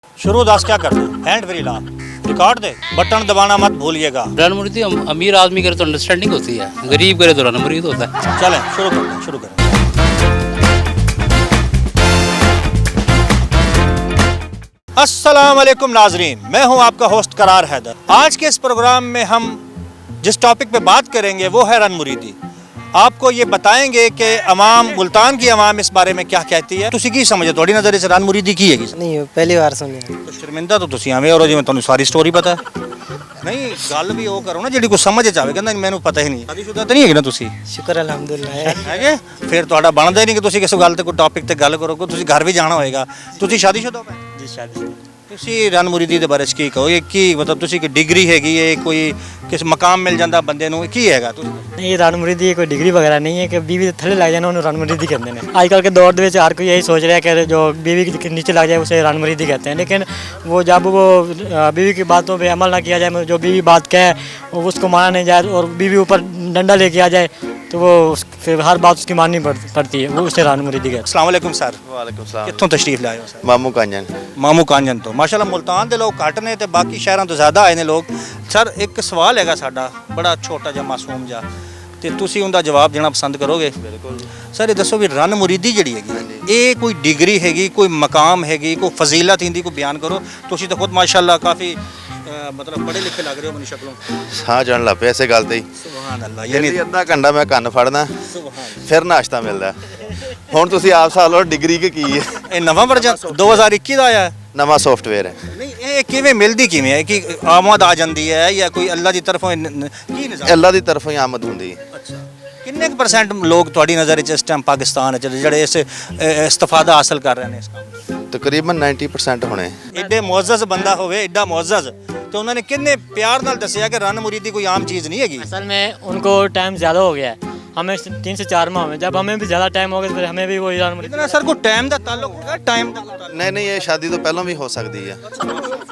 शुरू दास क्या करना है? हैंड फ्री ला रिकॉर्ड दे, बटन दबाना मत भूलिएगा। रन मुरीदी अमीर आदमी करे तो अंडरस्टैंडिंग होती है, गरीब करे तो रन मुरीद होता है। चलें शुरू करते हैं, शुरू करें। अस्सलाम वालेकुम नाजरीन, मैं हूं आपका होस्ट करार हैदर। आज के इस प्रोग्राम में हम जिस टॉपिक पे बात करेंगे वो है रन मुरीदी। आपको ये बताएंगे कि अवाम, मुल्तान की अवाम इस बारे में क्या कहती है। तुसी की समझे, थोड़ी नज़र से रन मुरीदी की है? नहीं पहली बार सुनी तो शर्मिंदा तो तुसी आवे और जिवें तुहानू सारी स्टोरी पता है। नहीं गल भी वो करो ना ਜਿਹੜੀ कुछ समझ जावे, कहंदा मैनू पता ही नहीं। शादीशुदा तो नहीं है ना तुसी? शुक्र अल्हम्दुलिल्लाह ਹੈਗੇ ਫਿਰ ਤੁਹਾਡਾ ਬਣਦਾ ਹੀ ਨਹੀਂ ਕਿ ਤੁਸੀਂ ਕਿਸੇ ਗੱਲ ਤੇ ਕੋਈ ਟੌਪਿਕ ਤੇ ਗੱਲ ਕਰੋ, ਤੁਸੀਂ ਘਰ ਵੀ ਜਾਣਾ ਹੋਏਗਾ। ਤੁਸੀਂ ਸ਼ਾਦੀशुदा ਹੋ? जी शादी ਤੁਸੀਂ ਰਨ ਮੁਰੀਦੀ ਦੇ ਬਾਰੇ ਚ ਕੀ ਕਹੋ? ਇਹ ਕੀ ਮਤਲਬ ਤੁਸੀਂ ਕਿ ਡਿਗਰੀ ਹੈਗੀ ਹੈ, ਕੋਈ ਕਿਸ ਮਕਾਮ ਮਿਲ ਜਾਂਦਾ ਬੰਦੇ ਨੂੰ, ਕੀ ਹੈਗਾ ਤੁਸੀਂ? नहीं रन मुरीदी कोई डिग्री वगैरह नहीं है कि बीवी के थले लग जाए उन्होंने रन मुरीदी कहते हैं। आजकल के दौर में हर कोई यही सोच रहा है कि जो बीवी के नीचे लग जाए उसे रन मुरीदी कहते हैं, लेकिन वो जब वो बीवी की बातों पे अमल ना किया जाए, जो बीवी बात कहे उसको माना नहीं जाए और बीवी ऊपर डंडा लेके आ जाए तो वो फिर हर बात उसकी माननी पड़ती है, वो उसे रन मुरीदी कहते हैं। अस्सलाम वालेकुम सर। ਵਾਲੇਕੁਮ ਸਲਾਮ। ਕਿੱਥੋਂ ਤਸ਼ਰੀਫ ਲਾਏ ਹੋ ਸਰ? ਮਾਮੂ ਕਾਂਜਨ। ਮਾਮੂ ਕਾਂਜਨ ਤੋਂ। ਮਾਸ਼ਾਅੱਲਾ ਮੁਲਤਾਨ ਦੇ ਲੋਕ ਘੱਟ ਨੇ ਤੇ ਬਾਕੀ ਸ਼ਹਿਰਾਂ ਤੋਂ ਜ਼ਿਆਦਾ ਆਏ ਨੇ ਲੋਕ। ਸਰ ਇੱਕ ਸਵਾਲ ਹੈਗਾ ਸਾਡਾ, ਬੜਾ ਛੋਟਾ ਜਿਹਾ ਮਾਸੂਮ ਜਿਹਾ, ਤੇ ਤੁਸੀਂ ਉਹਦਾ ਜਵਾਬ ਦੇਣਾ ਪਸੰਦ ਕਰੋਗੇ? ਬਿਲਕੁਲ। ਸਰ ਇਹ ਦੱਸੋ ਵੀ ਰਨ ਮੁਰੀਦੀ ਜਿਹੜੀ ਹੈਗੀ ਇਹ ਕੋਈ ਡਿਗਰੀ ਹੈਗੀ, ਕੋਈ ਮਕਾਮ ਹੈਗੀ, ਕੋਈ ਫਜ਼ੀਲਤ ਹਿੰਦੀ ਕੋਈ ਬਿਆਨ ਕਰੋ। ਤੁਸੀਂ ਤਾਂ ਖੁਦ ਮਾਸ਼ਾਅੱਲਾ ਕਾਫੀ ਮਤਲਬ ਪੜ੍ਹੇ ਲਿਖੇ ਲੱਗ ਰਹੇ ਹੋ ਮਨੀ ਸ਼ਕਲੋਂ। ਸਾਹ ਚੜਨ ਲੱਗ ਪਿਆ ਇਸੇ ਗੱਲ ਤੇ ਹੀ। ਸੁਭਾਨ ਅੱਲਾਹ। ਯਾਨੀ ਅੱਧਾ ਘੰਟਾ ਮੈਂ ਕੰਨ ਫੜਦਾ, ਸੁਭਾਨ। ਫਿਰ ਨਾਸ਼ਤਾ ਮਿਲਦਾ। ਹੁਣ ਤੁਸੀਂ ਆਪ ਸਾਲ ਲਓ ਡਿਗਰੀ ਕਿ ਕੀ ਹੈ? ਇਹ ਨਵਾਂ ਵਰਜਨ 2021 ਦਾ ਆਇਆ ਹੈ? ਨਵਾਂ ਸੌਫਟਵੇਅਰ ਹੈ। ਨਹੀਂ ਇਹ ਕਿਵੇਂ ਮਿਲਦੀ ਕਿਵੇਂ ਹੈ? ਕਿ ਆਮਦ ਆ ਜਾਂਦੀ ਹੈ ਜਾਂ ਕੋਈ ਅੱਲਾ ਦੀ ਤਰਫੋਂ ਕੀ ਨਿਜ਼ਾਮ? ਅੱਲਾ ਦੀ ਤਰਫੋਂ ਹੀ ਆਮਦ ਹੁੰਦੀ ਹੈ। ਅੱਛਾ, ਕਿੰਨੇ ਕੁ % ਲੋਕ ਤੁਹਾਡੀ ਨਜ਼ਰ ਵਿੱਚ ਇਸ ਟਾਈਮ ਪਾਕਿਸਤਾਨ ਵਿੱਚ ਜਿਹੜੇ ਇਸ ਇਸਤਫਾਦਾ ਹਾਸਲ ਕਰ ਰਹੇ ਨੇ ਇਸ ਕੰਮ ਤੋਂ? ਤਕਰੀਬਨ 90% ਹੋਣੇ। ਐਡੇ ਮੁਅੱਜ਼ਜ਼ ਬੰਦਾ ਹੋਵੇ, ਐਡਾ ਮੁਅੱਜ਼ਜ਼, तो उन्होंने कितने प्यार नाल दसिया कि रन मुरीदी कोई आम चीज़ नहीं हैगी। असल में उनको टाइम ज़्यादा हो गया है, हमें 3 से 4 माह में, जब हमें भी ज़्यादा टाइम हो गया तो फिर हमें भी वही रन मुरीदी। इतना सर को टाइम ਦਾ ਤਾਲੁਕ ਹੈਗਾ? ਟਾਈਮ ਦਾ ਨਹੀਂ ਨਹੀਂ, ਇਹ ਸ਼ਾਦੀ ਤੋਂ ਪਹਿਲਾਂ ਵੀ ਹੋ ਸਕਦੀ ਹੈ।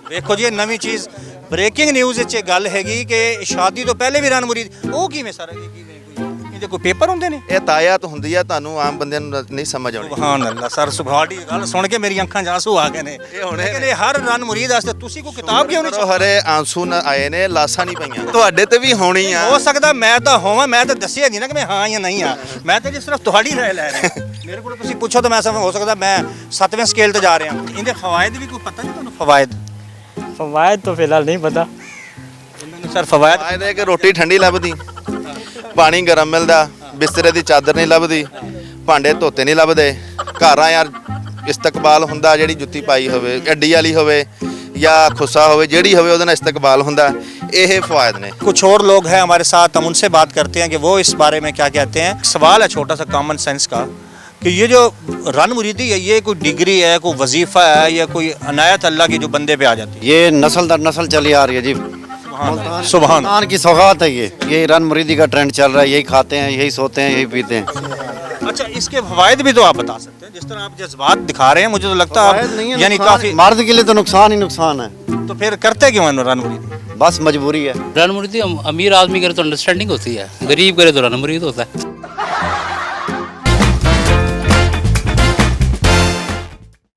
ਵੇਖੋ ਜੀ ਇਹ ਨਵੀਂ ਚੀਜ਼ ਬ੍ਰੇਕਿੰਗ ਨਿਊਜ਼ ਵਿੱਚ ਇਹ ਗੱਲ ਹੈਗੀ ਕਿ ਸ਼ਾਦੀ ਤੋਂ ਪਹਿਲੇ ਵੀ ਰਨ ਮੁਰੀਦ। ਉਹ ਕਿਵੇਂ ਸਰ? ਇਹ ਕਿਵੇਂ ਇਹਦੇ ਕੋਈ ਪੇਪਰ ਹੁੰਦੇ ਨੇ? ਇਹ ਤਾਇਆਤ ਹੁੰਦੀ ਹੈ, ਤੁਹਾਨੂੰ ਆਮ ਬੰਦਿਆਂ ਨੂੰ ਨਹੀਂ ਸਮਝ ਆਉਣੀ। ਸੁਭਾਨ ਅੱਲਾ ਸਰ, ਸੁਭਾਡੀ ਗੱਲ ਸੁਣ ਕੇ ਮੇਰੀ ਅੱਖਾਂ 'ਚ ਆਂਸੂ ਆ ਗਏ ਨੇ। ਲੇਕਿਨ ਇਹ ਹਰ ਰਨ ਮੁਰੀਦ ਵਾਸਤੇ ਤੁਸੀਂ ਕੋਈ ਕਿਤਾਬ ਕਿਉਂ ਨਹੀਂ? ਹਰੇ ਆਂਸੂ ਨਾ ਆਏ ਨੇ, ਲਾਸਾਂ ਨਹੀਂ ਪਈਆਂ। ਤੁਹਾਡੇ ਤੇ ਵੀ ਹੋਣੀ ਆ। ਹੋ ਸਕਦਾ ਮੈਂ ਤਾਂ ਹੋਵਾਂ, ਮੈਂ ਤਾਂ ਦੱਸਿਆ ਨਹੀਂ ਨਾ ਕਿ ਮੈਂ ਹਾਂ ਜਾਂ ਨਹੀਂ ਆ। ਮੈਂ ਤਾਂ ਜੀ ਸਿਰਫ ਤੁਹਾਡੀ ਰਾਏ ਲੈ ਰਿਹਾ। ਮੇਰੇ ਕੋਲ ਤੁਸੀਂ ਪੁੱਛੋ ਤਾਂ ਮੈਂ ਸਮਝ, ਹੋ ਸਕਦਾ ਮੈਂ 7ਵੇਂ ਸਕੇਲ ਤੇ ਜਾ ਰਿਹਾ। ਇਹਦੇ ਫਵਾਇਦ ਵੀ ਕੋਈ ਪਤਾ ਨਹੀਂ ਤੁਹਾਨੂੰ? ਫਵਾਇਦ फवायद तो फिलहाल नहीं पता। ਸਰ ਫਵਾਇਦ ਫਾਇਦੇ ਕਿ ਰੋਟੀ ਠੰਡੀ ਲੱਭਦੀ, ਪਾਣੀ ਗਰਮ ਮਿਲਦਾ, ਬਿਸਤਰੇ ਦੀ ਚਾਦਰ ਨਹੀਂ ਲੱਭਦੀ, ਭਾਂਡੇ ਧੋਤੇ ਨਹੀਂ ਲੱਭਦੇ, ਘਰਾਂ ਯਾਰ ਇਸਤਕਬਾਲ ਹੁੰਦਾ, ਜਿਹੜੀ ਜੁੱਤੀ ਪਾਈ ਹੋਵੇ, ਅੱਡੀ ਵਾਲੀ ਹੋਵੇ ਜਾਂ ਖੁੱਸਾ ਹੋਵੇ, ਜਿਹੜੀ ਹੋਵੇ ਉਹਦੇ ਨਾਲ ਇਸਤਕਬਾਲ ਹੁੰਦਾ। ਇਹ ਫਵਾਇਦ ਨੇ। कुछ और लोग हैं हमारे साथ, हम उनसे बात करते हैं कि वो इस बारे में क्या कहते हैं। सवाल है छोटा सा कॉमन सेंस का कि ये जो रन मुरीदी है ये कोई डिग्री है, कोई वजीफ़ा है या कोई अनायत अल्लाह की जो बंदे पे आ जाती है? ये नस्ल दर नस्ल चली आ रही है जी। सुभान। मुल्तान की सौगात है ये रन मुरीदी का ट्रेंड चल रहा है। यही खाते हैं, यही सोते हैं, यही पीते हैं। अच्छा, इसके फवायद भी तो आप बता सकते हैं। जिस तरह आप जज्बात दिखा रहे हैं, मुझे तो लगता है फायदा नहीं आप है, यानी नुकसान- काफ़ी, मर्द के लिए तो नुकसान ही नुकसान है। तो फिर करते क्यों हैं रन मुरीदी? बस मजबूरी है। रन मुरीदी अमीर आदमी करे तो अंडरस्टैंडिंग होती है, गरीब करे तो रन मुरीद होता है।